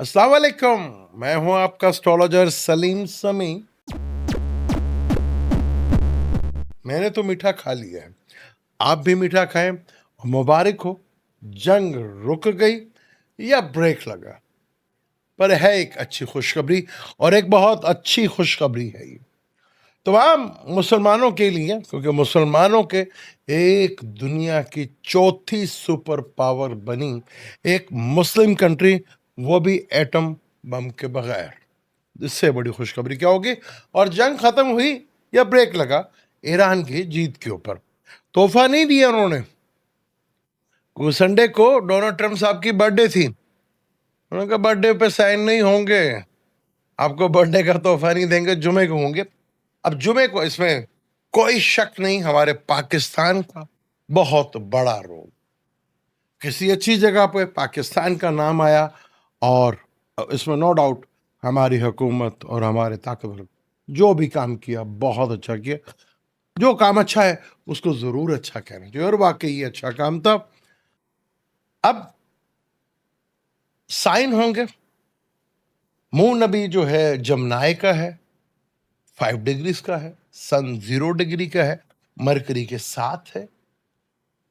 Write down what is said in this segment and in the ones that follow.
अस्सलाम वालेकुम। मैं हूं आपका एस्ट्रोलॉजर सलीम समी। मैंने तो मीठा खा लिया है, आप भी मीठा खाएं और मुबारक हो। जंग रुक गई या ब्रेक लगा, पर है एक अच्छी खुशखबरी, और एक बहुत अच्छी खुशखबरी है ये तमाम मुसलमानों के लिए, क्योंकि मुसलमानों के एक दुनिया की चौथी सुपर पावर बनी एक मुस्लिम कंट्री, वो भी एटम बम के बगैर। इससे बड़ी खुशखबरी क्या होगी? और जंग खत्म हुई या ब्रेक लगा ईरान की जीत के ऊपर। तोहफा नहीं दिया उन्होंने। वो संडे को डोनाल्ड ट्रंप साहब की बर्थडे थी, उन्होंने कहा बर्थडे पे साइन नहीं होंगे, आपको बर्थडे का तोहफा नहीं देंगे, जुमे को होंगे। अब जुमे को इसमें कोई शक नहीं, हमारे पाकिस्तान का बहुत बड़ा रोल, किसी अच्छी जगह पे पाकिस्तान का नाम आया, और इसमें नो डाउट हमारी हुकूमत और हमारे ताकतवर जो भी काम किया बहुत अच्छा किया। जो काम अच्छा है उसको जरूर अच्छा कहना चाहिए, और वाकई ये अच्छा काम था। अब साइन होंगे। मून अभी जो है जमनाय का है, 5 डिग्रीज का है, सन 0 डिग्री का है, मरकरी के साथ है।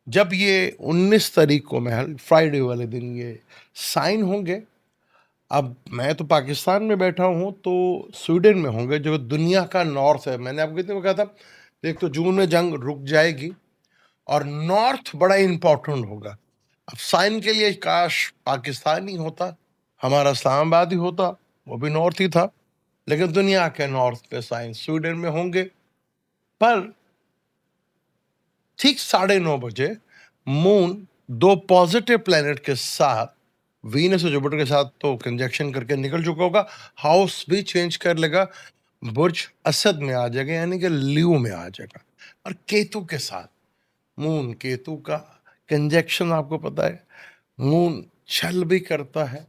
जब ये 19 तारीख को महल फ्राइडे वाले दिन ये साइन होंगे। अब मैं तो पाकिस्तान में बैठा हूं, तो स्वीडन में होंगे जो दुनिया का नॉर्थ है। मैंने आपको कितने कहा था, एक तो जून में जंग रुक जाएगी और नॉर्थ बड़ा इंपॉर्टेंट होगा। अब साइन के लिए काश पाकिस्तान ही होता, हमारा इस्लामाबाद ही होता, वो भी नॉर्थ ही था, लेकिन दुनिया के नॉर्थ पे साइन स्वीडन में होंगे। पर ठीक 9:30 बजे मून दो पॉजिटिव प्लेनेट के साथ, वीनस और जुपिटर के साथ तो कंजक्शन करके निकल चुका होगा, हाउस भी चेंज कर लेगा, बुर्ज असद में आ जाएगा, यानी कि लियो में आ जाएगा। और केतु के साथ मून केतु का कंजक्शन आपको पता है, मून छल भी करता है,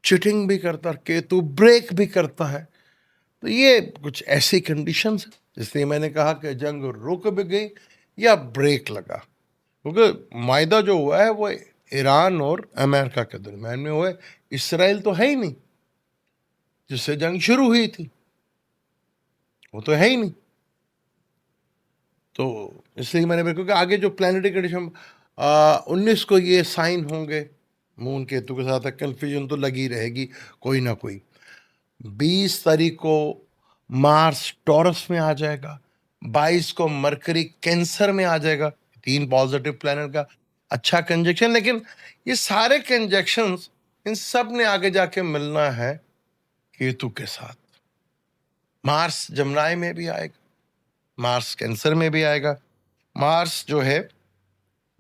चिटिंग भी करता है, केतु ब्रेक भी करता है। तो ये कुछ ऐसी कंडीशंस है, इसलिए मैंने कहा कि जंग रुक भी गई या ब्रेक लगा, क्योंकि मायदा जो हुआ है वो ईरान और अमेरिका के दरम्यान में हुआ है। इसराइल तो है ही नहीं, जिससे जंग शुरू हुई थी, वो तो है ही नहीं। तो इसलिए मैंने बिल्कुल कि आगे जो प्लानिटरी कंडीशन 19 को ये साइन होंगे मून केतु के साथ, कंफ्यूजन तो लगी रहेगी कोई ना कोई। 20 तारीख को मार्स टॉरस में आ जाएगा, 22 को मरकरी कैंसर में आ जाएगा। 3 पॉजिटिव प्लैनेट का अच्छा कंजक्शन, लेकिन ये सारे कंजक्शंस इन सब ने आगे जाके मिलना है केतु के साथ। मार्स जमनाई में भी आएगा, मार्स कैंसर में भी आएगा। मार्स जो है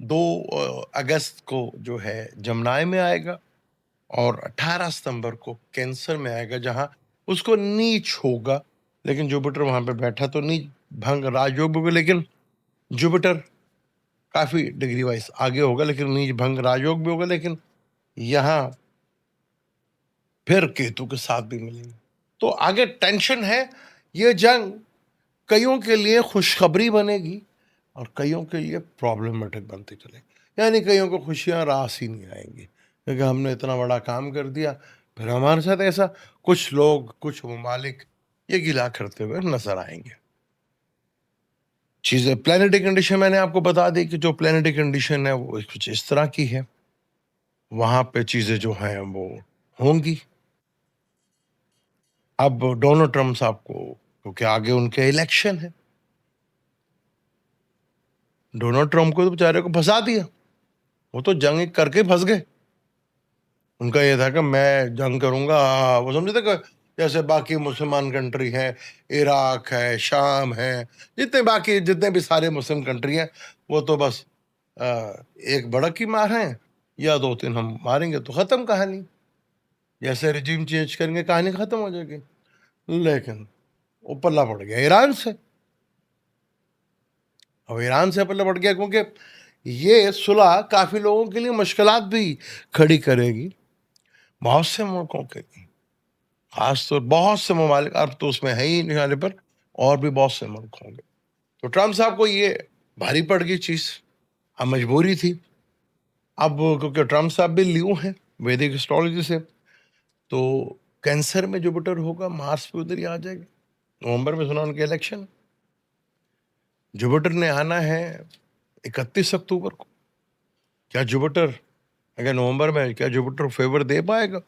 2 अगस्त को जो है जमनाई में आएगा, और 18 सितंबर को कैंसर में आएगा, जहां उसको नीच होगा। लेकिन जुपिटर वहां पे बैठा तो नीच भंग राजयोग होगा, लेकिन जुपिटर काफी डिग्री वाइज आगे होगा, लेकिन नीच भंग राजयोग भी होगा। लेकिन यहाँ फिर केतु के साथ भी मिलेंगे, तो आगे टेंशन है। ये जंग कईयों के लिए खुशखबरी बनेगी और कईयों के लिए प्रॉब्लमेटिक बनती चलेगी, यानी कईयों को खुशियां रास ही नहीं आएंगी, क्योंकि हमने इतना बड़ा काम कर दिया, फिर हमारे साथ ऐसा। कुछ लोग, कुछ ममालिक ये गिला करते हुए नजर आएंगे। चीजें प्लानिटरी कंडीशन मैंने आपको बता दी कि जो प्लानिटरी कंडीशन है वो कुछ इस तरह की है, वहां पे चीजें जो हैं वो होंगी। अब डोनाल्ड ट्रंप साहब को, क्योंकि आगे उनके इलेक्शन है, डोनाल्ड ट्रंप को तो बेचारे को फंसा दिया, वो तो जंग करके फंस गए। उनका ये था कि मैं जंग करूंगा, वो समझे थे कि जैसे बाकी मुसलमान कंट्री हैं, इराक है, शाम है, जितने भी सारे मुस्लिम कंट्री हैं, वो तो बस एक बड़क ही मार हैं, या 2-3 हम मारेंगे तो खत्म कहानी, जैसे रिजीम चेंज करेंगे कहानी खत्म हो जाएगी। लेकिन वो पल्ला पड़ गया ईरान से। अब ईरान से पल्ला पड़ गया क्योंकि ये सुलह काफी लोगों के लिए मुश्किलात भी खड़ी करेगी, बहुत से मुल्कों के लिए, खास तौर बहुत से ममालिक, अब तो उसमें है ही निशाने पर, और भी बहुत से मुल्क होंगे। तो ट्रंप साहब को ये भारी पड़ गई चीज, अब मजबूरी थी। अब क्योंकि ट्रंप साहब भी लियो हैं वैदिक एस्ट्रोलॉजी से, تو कैंसर में जुपिटर होगा, मार्स भी उधर ही आ जाएगा। नवंबर में सुना उनके इलेक्शन, जुपिटर ने आना है 31 अक्टूबर को। क्या जुपिटर अगर नवंबर में, क्या जुपिटर फेवर दे पाएगा?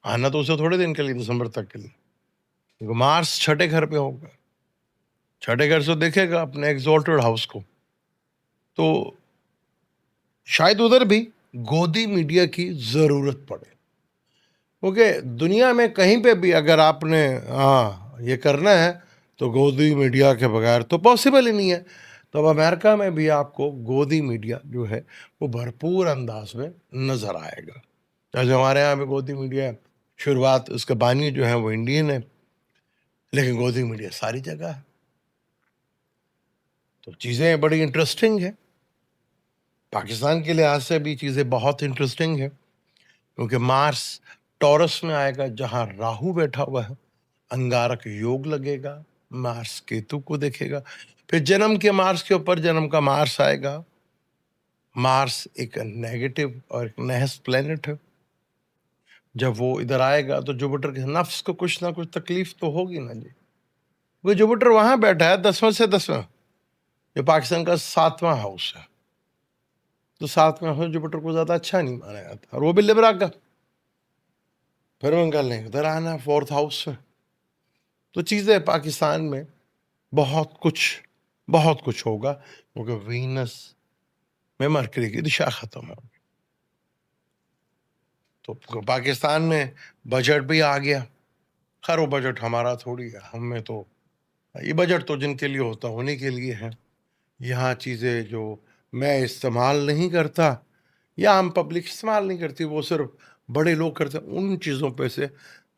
आना तो उसे थोड़े दिन के लिए, दिसंबर तक के लिए, क्योंकि मार्स छठे घर पे होगा, छठे घर से देखेगा अपने एग्जॉल्टेड हाउस को। तो शायद उधर भी गोदी मीडिया की जरूरत पड़े, क्योंकि दुनिया में कहीं पे भी अगर आपने ये करना है तो गोदी मीडिया के बगैर तो पॉसिबल ही नहीं है। तो अब अमेरिका में भी आपको गोदी मीडिया जो है वो भरपूर अंदाज में नजर आएगा। जैसे हमारे यहाँ पे गोदी मीडिया शुरुआत, उसके बानी जो है वो इंडियन है, लेकिन गोदी मीडिया सारी जगह है। तो चीज़ें बड़ी इंटरेस्टिंग है, पाकिस्तान के लिहाज से भी चीज़ें बहुत इंटरेस्टिंग है, क्योंकि मार्स टॉरस में आएगा जहां राहु बैठा हुआ है, अंगारक योग लगेगा, मार्स केतु को देखेगा। फिर जन्म के मार्स के ऊपर जन्म का मार्स आएगा। मार्स एक नेगेटिव और एक नहस प्लेनेट है। जब वो इधर आएगा तो जुपिटर के नफ्स को कुछ ना कुछ तकलीफ तो होगी ना जी। वो जुपिटर वहां बैठा है 10वें से 10वां, जो पाकिस्तान का 7वां हाउस है। तो 7वां हाउस जुपिटर को ज्यादा अच्छा नहीं माना जाता, और वो भी लिब्रा का। फिर उनका नहीं उधर आना 4th हाउस से। तो चीजें पाकिस्तान में बहुत कुछ होगा, क्योंकि वीनस में मरकरी की दिशा खत्म है। तो पाकिस्तान में बजट भी आ गया। खैर वो बजट हमारा थोड़ी है, हमें तो ये बजट तो जिनके लिए होता होने के लिए है। यहाँ चीज़ें जो मैं इस्तेमाल नहीं करता या आम पब्लिक इस्तेमाल नहीं करती, वो सिर्फ बड़े लोग करते हैं, उन चीज़ों पे से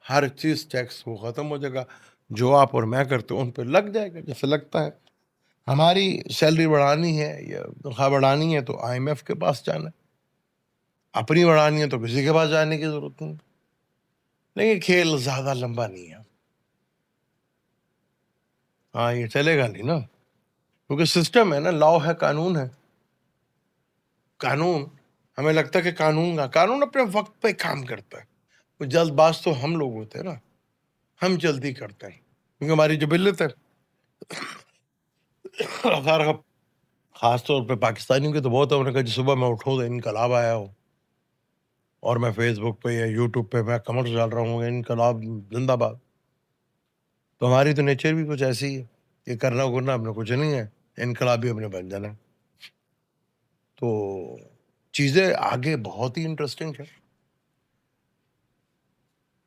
हर चीज़ टैक्स वो ख़त्म हो जाएगा। जो आप और मैं करते हैं उन पे लग जाएगा, जैसे लगता है। हमारी सैलरी बढ़ानी है या तनख्वाह बढ़ानी है तो IMF के पास जाना है, अपनी बढ़ानी है तो किसी के पास जाने की ज़रूरत नहीं। लेकिन खेल ज़्यादा लंबा नहीं है। हाँ, ये चलेगा नहीं ना, क्योंकि सिस्टम है ना, लॉ है, कानून है। कानून, हमें लगता है कि कानून अपने वक्त पे काम करता है। वो जल्दबाज तो हम लोग होते हैं ना, हम जल्दी करते हैं, क्योंकि हमारी जबिलत है। खैर, अब खास तौर पे पाकिस्तानियों की तो बहुत है। उन्होंने कहा जी सुबह मैं उठूँ तो इनकलाब आया हो, और मैं फेसबुक पे या यूट्यूब पे मैं कमेंट्स डाल रहा हूँ इनकलाब जिंदाबाद। तो हमारी तो नेचर भी कुछ ऐसी है, ये करना अपने कुछ नहीं है, इनकलाबी अपने बन जाना है। तो चीजें आगे बहुत ही इंटरेस्टिंग है,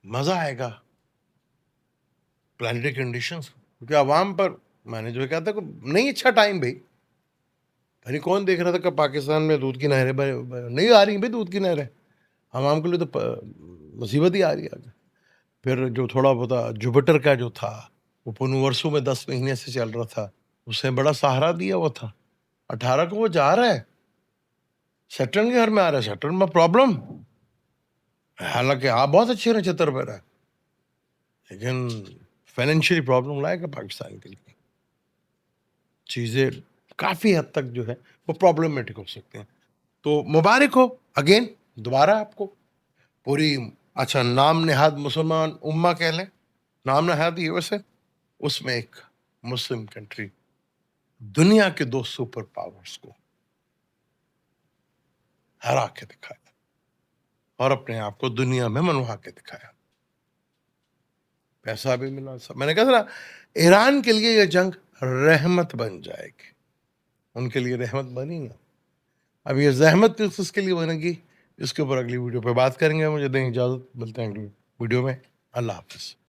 मजा आएगा प्लानिटरी कंडीशंस, क्योंकि आवाम पर मैंने जो कहा था कि नहीं अच्छा टाइम भाई। अरे कौन देख रहा था कि पाकिस्तान में दूध की नहरें नहीं आ रही भाई, दूध की नहरें आवाम के लिए तो मुसीबत ही आ रही है आगे। फिर जो थोड़ा बहुत जुपिटर का जो था वो पुनवर्सु में 10 महीने से चल रहा था, उसने बड़ा सहारा दिया हुआ था। 18 को वो जा रहा है, सैटर्न के घर में आ रहा है, सैटर्न में प्रॉब्लम। हालांकि आप बहुत अच्छे नक्षत्र पर है, लेकिन फाइनेंशियली प्रॉब्लम लाएगा पाकिस्तान के लिए। चीजें काफी हद तक जो है वो प्रॉब्लमेटिक हो सकते हैं। तो मुबारक हो अगेन दोबारा आपको पूरी। अच्छा, नाम नेहाद मुसलमान उम्मा कह लें, नाम नेहाद USA, उसमें एक मुस्लिम कंट्री दुनिया के 2 सुपर पावर्स को हरा के दिखाया और अपने आप को दुनिया में मनवा के दिखाया। पैसा भी मिला सब। मैंने कहा था ना, ईरान के लिए यह जंग रहमत बन जाएगी, उनके लिए रहमत बनी ना। अब ये जहमत किसके लिए बनेगी, इसके ऊपर अगली वीडियो पे बात करेंगे। मुझे दें इजाजत, मिलते हैं अगली वीडियो में। अल्लाह हाफिज।